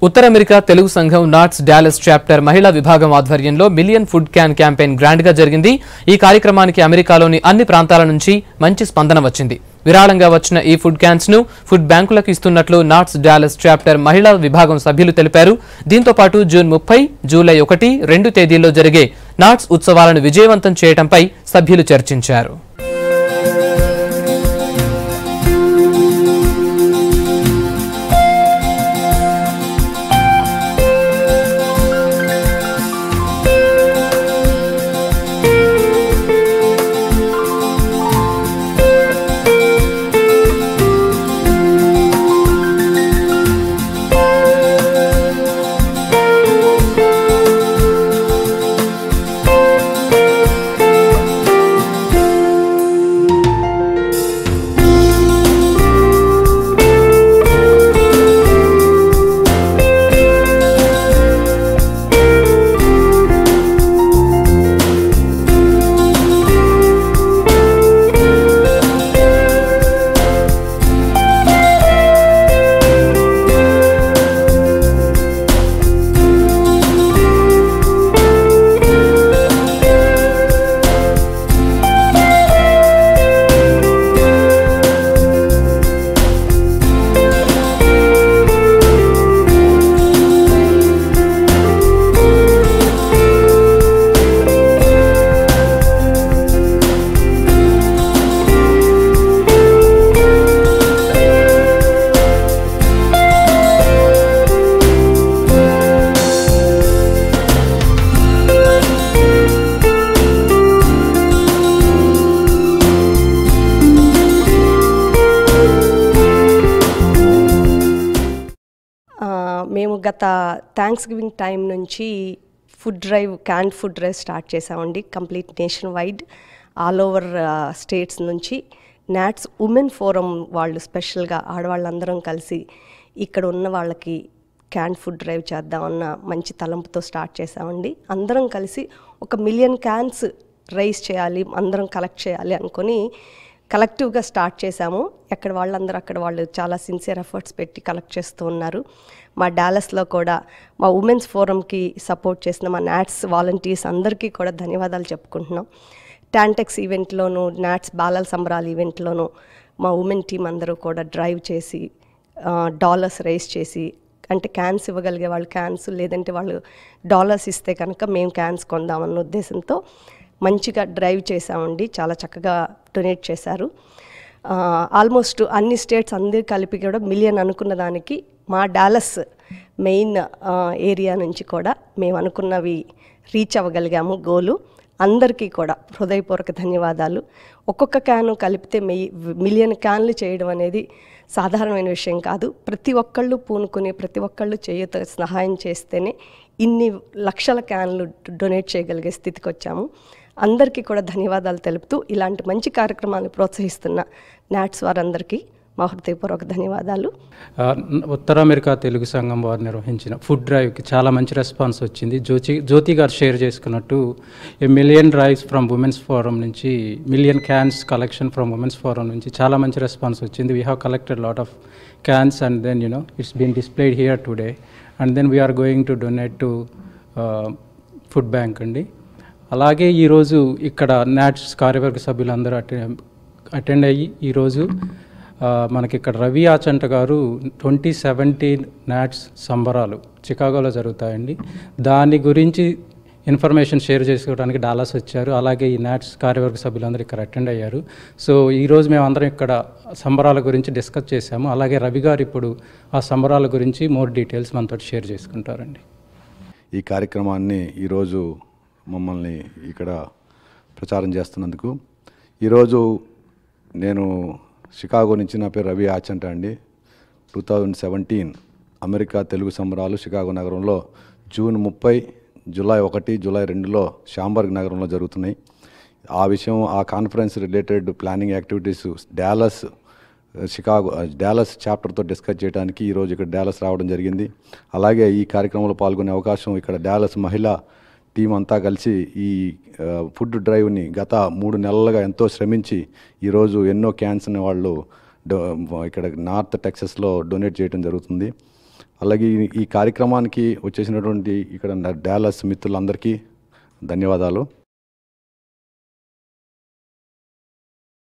ఉత్తర America Telugu సంఘం NATS Dallas chapter మహిళా విభాగం ఆధ్వర్యంలో million food can campaign grand గా జరిగింది. ఈ కార్యక్రమానికి అమెరికాలోని అన్ని ప్రాంతాల నుంచి మంచి స్పందన వచ్చింది. విరాళంగా వచ్చిన ఈ ఫుడ్ క్యాన్స్ ను ఫుడ్ బ్యాంకులకు ఇస్తున్నట్లు నాట్స్ డాలస్ చాప్టర్ మహిళా విభాగం సభ్యులు తెలిపారు. దీంతో పాటు జూన్ 30, జూలై 1, 2 తేదీల్లో జరిగే నాట్స్ ఉత్సవాలను విజయవంతం చేయడంపై సభ్యులు చర్చించారు. మేము గత థ్యాంక్స్ గివింగ్ టైం నుంచి food drive, can food drive start చేసామండి. Complete nationwide all over states నుంచి నాట్స్ ఉమెన్ ఫోరం వాళ్ళు స్పెషల్గా ఆడవాళ్ళందరం కలిసి ఇక్కడ ఉన్న వాళ్ళకి క్యాన్ ఫుడ్ డ్రైవ్ చేద్దామన్న మంచి తలంపుతో స్టార్ట్ చేసామండి. అందరం కలిసి 1 మిలియన్ క్యాన్స్ రైస్ చేయాలి, అందరం కలెక్ట్ చేయాలి అనుకొని కలెక్టివ్గా స్టార్ట్ చేశాము. ఎక్కడ వాళ్ళందరూ అక్కడ వాళ్ళు చాలా సిన్సియర్ ఎఫర్ట్స్ పెట్టి కలెక్ట్ చేస్తూ ఉన్నారు. మా డాలస్లో కూడా మా ఉమెన్స్ ఫోరంకి సపోర్ట్ చేసిన మా నాట్స్ వాలంటీర్స్ అందరికీ కూడా ధన్యవాదాలు చెప్పుకుంటున్నాం. టాంటెక్స్ ఈవెంట్లోనూ, నాట్స్ బాలల సంబరాల ఈవెంట్లోనూ మా ఉమెన్ టీం అందరూ కూడా డ్రైవ్ చేసి డాలర్స్ రైజ్ చేసి, అంటే క్యాన్స్ ఇవ్వగలిగే వాళ్ళు క్యాన్స్, లేదంటే వాళ్ళు డాలర్స్ ఇస్తే కనుక మేము క్యాన్స్ కొందామన్న ఉద్దేశంతో మంచిగా డ్రైవ్ చేసామండి. చాలా చక్కగా డొనేట్ చేశారు. ఆల్మోస్ట్ అన్ని స్టేట్స్ అందరూ కలిపి కూడా మిలియన్ అనుకున్న దానికి మా డాలస్ మెయిన్ ఏరియా నుంచి కూడా మేము అనుకున్నవి రీచ్ అవ్వగలిగాము గోలు. అందరికీ కూడా హృదయపూర్వక ధన్యవాదాలు. ఒక్కొక్క క్యాను కలిపితే మిలియన్ క్యాన్లు చేయడం అనేది సాధారణమైన విషయం కాదు. ప్రతి ఒక్కళ్ళు పూనుకుని, ప్రతి ఒక్కళ్ళు చేయుత సహాయం చేస్తేనే ఇన్ని లక్షల క్యాన్లు డొనేట్ చేయగలిగే స్థితికి వచ్చాము. అందరికీ కూడా ధన్యవాదాలు తెలుపుతూ ఇలాంటి మంచి కార్యక్రమాన్ని ప్రోత్సహిస్తున్న నాట్స్ వారందరికీ మా హృదయపూర్వక ధన్యవాదాలు. ఉత్తర అమెరికా తెలుగు సంఘం వారు నిర్వహించిన ఫుడ్ డ్రైవ్కి చాలా మంచి రెస్పాన్స్ వచ్చింది. జ్యోతి గారు షేర్ చేసుకున్నట్టు million drives from women's forum నుంచి, million cans collection from women's forum నుంచి చాలా మంచి రెస్పాన్స్ వచ్చింది. We have collected lot of cans and then it's been displayed here today and then we are going to donate to food bank అండి. అలాగే ఈరోజు ఇక్కడ NATS కార్యవర్గ సభ్యులందరూ అటెండ్ అయ్యి ఈరోజు మనకి ఇక్కడ రవి ఆచంట గారు 2017 నాట్స్ సంబరాలు చికాగోలో జరుగుతాయండి. దాని గురించి ఇన్ఫర్మేషన్ షేర్ చేసుకోవడానికి డాలస్ వచ్చారు. అలాగే ఈ నాట్స్ కార్యవర్గ సభ్యులందరూ ఇక్కడ అటెండ్ అయ్యారు. సో ఈరోజు మేమందరం ఇక్కడ సంబరాల గురించి డిస్కస్ చేశాము. అలాగే రవి గారు ఇప్పుడు ఆ సంబరాల గురించి మోర్ డీటెయిల్స్ మనతో షేర్ చేసుకుంటారండి. ఈ కార్యక్రమాన్ని ఈరోజు మమ్మల్ని ఇక్కడ ప్రచారం చేస్తున్నందుకు, ఈరోజు నేను షికాగో నుంచి, నా పేరు రవి ఆచంట అండి. 2017 అమెరికా తెలుగు సంబరాలు షికాగో నగరంలో జూన్ 30, జూలై 1, జూలై 2లో షాంబర్గ్ నగరంలో జరుగుతున్నాయి. ఆ conference related planning activities Dallas చాప్టర్తో డిస్కస్ చేయడానికి ఈరోజు ఇక్కడ డాలస్ రావడం జరిగింది. అలాగే ఈ కార్యక్రమంలో పాల్గొనే అవకాశం ఇక్కడ డాలస్ మహిళా టీం అంతా కలిసి ఈ ఫుడ్ డ్రైవ్ని గత 3 నెలలుగా ఎంతో శ్రమించి ఈరోజు ఎన్నో క్యాన్స్ని వాళ్ళు ఇక్కడ నార్త్ టెక్సస్లో డొనేట్ చేయడం జరుగుతుంది. అలాగే ఈ కార్యక్రమానికి వచ్చేసినటువంటి ఇక్కడ డాలస్ మిత్రులందరికీ ధన్యవాదాలు.